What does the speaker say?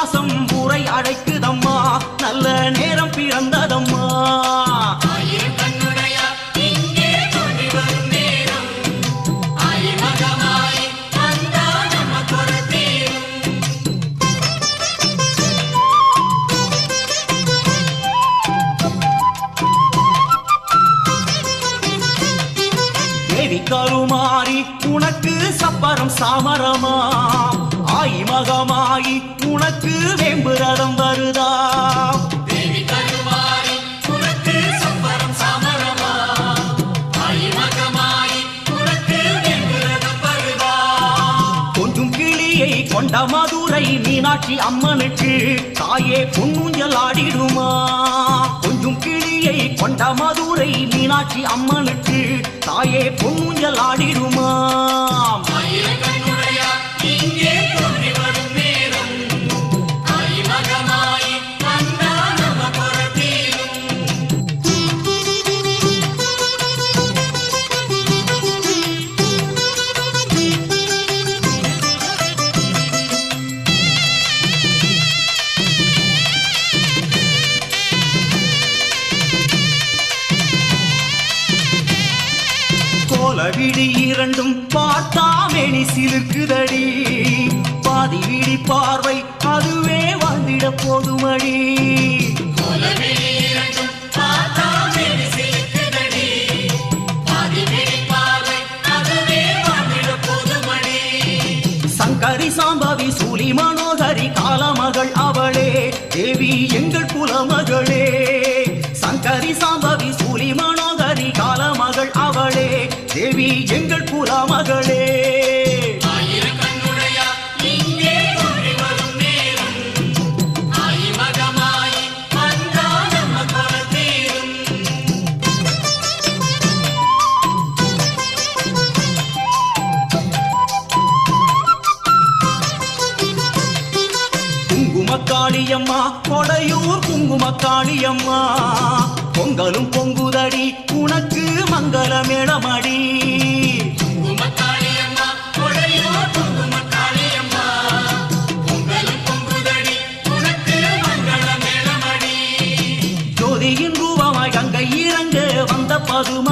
மாசம் ஊரை அழைக்குதம்மா, நல்ல நேரம் பிறந்ததம்மா. கருமாறி உனக்கு சப்பரம் சாமரமா, ஆயி மகமாயி உனக்கு வேம்புரதம் வருதா. தேவி கருமாறி உனக்கு சப்பரம் சாமரமா, ஆயி மகமாயி உனக்கு வேம்புரதம் வருதா. கொஞ்சம் கிளியை கொண்ட மதுரை மீனாட்சி அம்மனுக்கு தாயே பொன்னூஞ்சல் ஆடிடுமா. கொஞ்சம் கிளியை கொண்ட மதுரை மீனாட்சி அம்மனுக்கு தாயே பொன்னூஞ்சல் ஆடிடுமா. விழி இரண்டும் பார்த்தாமேனி சிலுக்குதடி, பாதி விழி பார்வை அதுவே வாழ்ந்திட போதுமடி. சங்கரி சாம்பவி சூலி மனோகரி காலமகள் அவளே, தேவி எங்கள் குலமகளே. சங்கரி சாம்பவி சூலி மனோகரி காலமகள் அவளே, தேவி எங்கள் குலமகளே. குங்குமக்காளியம்மா கொடையூர் குங்குமக்காளியம்மா, பொங்கலும் பொங்குதடி உனக்கு மங்கள மேளமடி. ஜோதியின் ரூபமாய் கங்கை இறங்க வந்த பதும